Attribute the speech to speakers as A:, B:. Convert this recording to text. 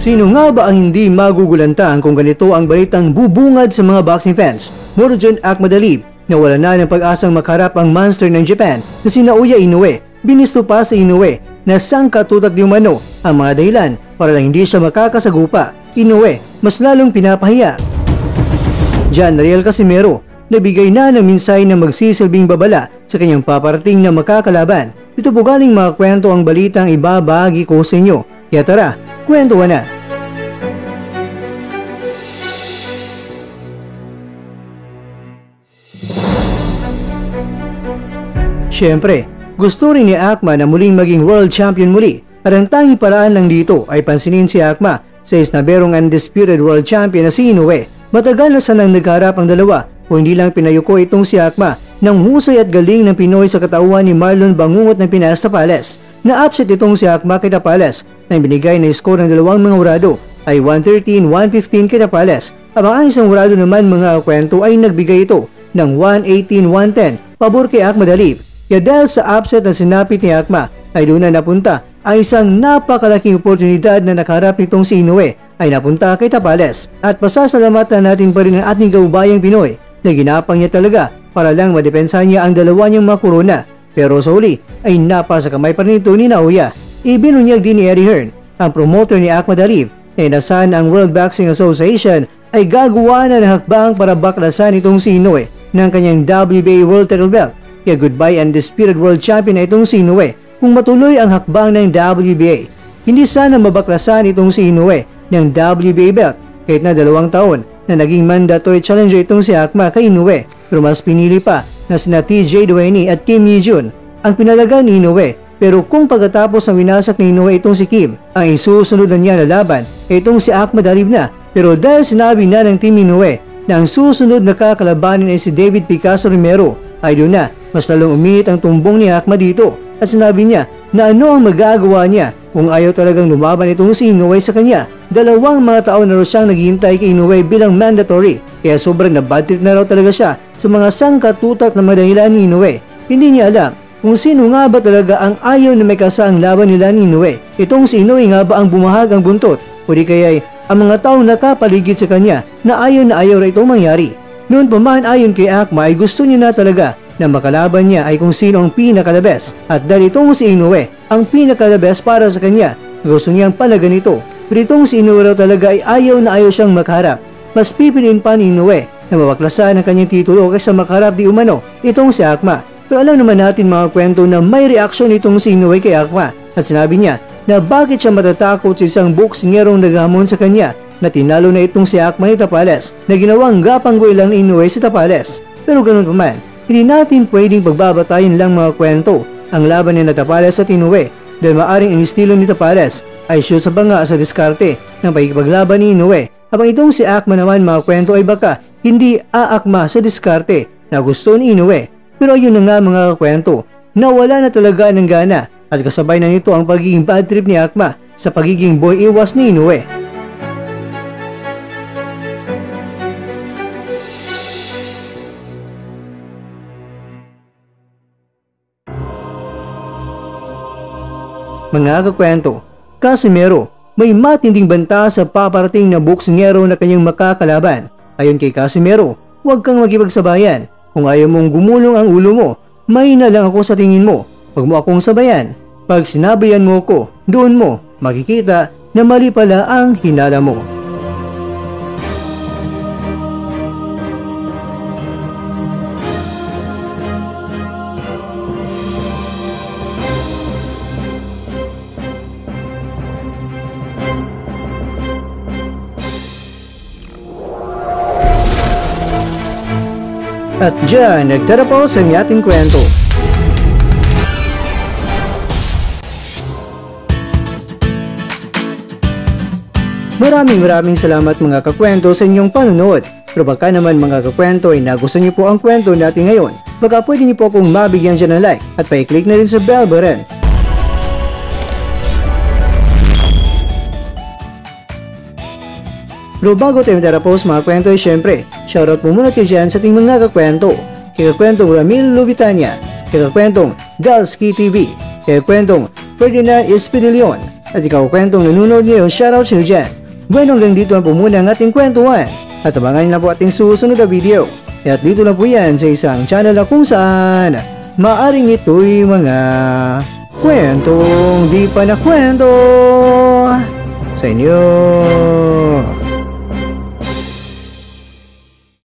A: Sino nga ba ang hindi magugulantang kung ganito ang balitang bubungad sa mga boxing fans? Murodjon Akhmadalib, nawala na ng pag-asang makaharap ang monster ng Japan na si Naoya Inoue. Binisto pa sa Inoue na sangkatutak di umano ang mga dahilan para lang hindi siya makakasagupa. Inoue, mas lalong pinapahiya. John Riel Casimero, nabigay na ng minsay na magsisilbing babala sa kanyang paparating na makakalaban. Ito po galing mga kwento ang balitang ibabahagi ko sa inyo. Kaya tara, kwentuhan na. Siyempre, gusto rin ni Akma na muling maging world champion muli at ang tanging paraan lang dito ay pansinin si Akma sa isnaberong undisputed world champion na si Inoue. Matagal na sanang nagharap ang dalawa kung hindi lang pinayuko itong si Akma ng husay at galing ng Pinoy sa katauhan ni Marlon Bangungot ng Pinas Tapales. Na-upset itong si Akma kay Tapales na binigay na score ng dalawang mga hurado ay 113-115 kay Tapales. Habang ang isang hurado naman mga kwento ay nagbigay ito ng 118-110 pabor kay Akhmadalib. Kaya dahil sa upset na sinapit ni Akma ay doon na napunta ang isang napakalaking oportunidad na nakaharap nitong si Inoue ay napunta kay Tapales. At pasasalamatan natin pa rin ang ating kaubayang Pinoy na ginapang niya talaga para lang madepensa niya ang dalawa niyang mga korona. Pero sa huli ay napasa kamay pa rin ito ni Naoya. Ibinunyag din ni Eddie Hearn, ang promoter ni Akhmadalib, na inasahan ang World Boxing Association ay gagawa na ng hakbang para baklasan itong si Inoue ng kanyang WBA World Title Belt. Kaya goodbye undisputed world champion na itong si Inoue kung matuloy ang hakbang ng WBA. Hindi sana mabaklasan itong si Inoue ng WBA belt kahit na 2 taon na naging mandatory challenger itong si Akma kay Inoue. Pero mas pinili pa na sina TJ Duaney at Kim Yi-jun ang pinalaga ni Inoue. Pero kung pagkatapos ng winasak ni Inoue itong si Kim, ang isusunod na niya na laban ay itong si Akhmadalib na. Pero dahil sinabi na ng Team Inoue na ang susunod na kakalabanin ay si David Picasso Romero, ay doon na mas lalong uminit ang tumbong ni Akma dito at sinabi niya na ano ang magagawa niya kung ayaw talagang lumaban itong si Inoue sa kanya. 2 mga taon na raw siyang naghihintay kay Inoue bilang mandatory, kaya sobrang na bad trip na raw talaga siya sa mga sangkatutak na madahilan ni Inoue. Hindi niya alam kung sino nga ba talaga ang ayaw na may kasaang laban nila ni Inoue. Itong si Inoue nga ba ang bumahag ang buntot o di kaya ang mga taong nakapaligid sa kanya na ayaw na itong mangyari. Noon pa man ayon kay Akma ay gusto niya na talaga na makalaban niya ay kung sino ang pinakalabes. At dahil itong si Inoue ang pinakalabes para sa kanya, gusto niyang palagan ito. Pero itong si Inoue raw talaga ay ayaw siyang makaharap. Mas pipiliin pa ni Inoue na mabaklasan ang kanyang titulo kaysa makaharap di umano itong si Akma. Pero alam naman natin mga kwento na may reaksyon itong si Inoue kay Akma at sinabi niya na bakit siya matatakot sa isang boksingerong naghamon sa kanya na tinalo na itong si Akma ni Tapales na ginawang gapanggoy lang ni Inoue si Tapales. Pero ganun pa man, hindi natin pwedeng pagbabatayin lang mga kwento ang laban ni Tapales at Inoue dahil maaring ang estilo ni Tapales ay shoot sa banga sa diskarte ng pagkipaglaban ni Inoue, habang itong si Akma naman mga kwento ay baka hindi aakma sa diskarte na gusto ni Inoue. Pero ayun na nga mga kwento, nawala na talaga ng gana at kasabay na nito ang pagiging bad trip ni Akma sa pagiging boy iwas ni Inoue. Mga kakwento, Casimero, may matinding banta sa paparating na boksingero na kanyang makakalaban. Ayon kay Casimero, huwag kang makipagsabayan. Kung ayaw mong gumulong ang ulo mo, may na lang ako sa tingin mo. Huwag mo akong sabayan. Pag sinabayan mo ko, doon mo makikita na mali pala ang hinala mo. At dyan, nagtatapos ang ating kwento. Maraming salamat mga kakwento sa inyong panonood. Pero baka naman mga kakwento ay nagustuhan niyo po ang kwento natin ngayon, baka pwede niyo po akong mabigyan dyan ng like at pa-click na rin sa bell button. Pero bago tayo matapos mga kwento ay syempre, shoutout po muna kayo dyan sa ating mga kakwento. Kay kakwentong Ramil Lubitania, kay kakwentong Dalski TV, kay kakwentong Ferdinand Espidilion, at ikaw kwentong nanonood ngayon, shoutout sa iyo dyan. Bueno, hanggang dito lang po muna ang ating kwentuhan at abangan na po ating susunod na video. At dito lang po yan sa isang channel na kung saan maaring ito'y mga kwentong di pa na kwento sa inyo.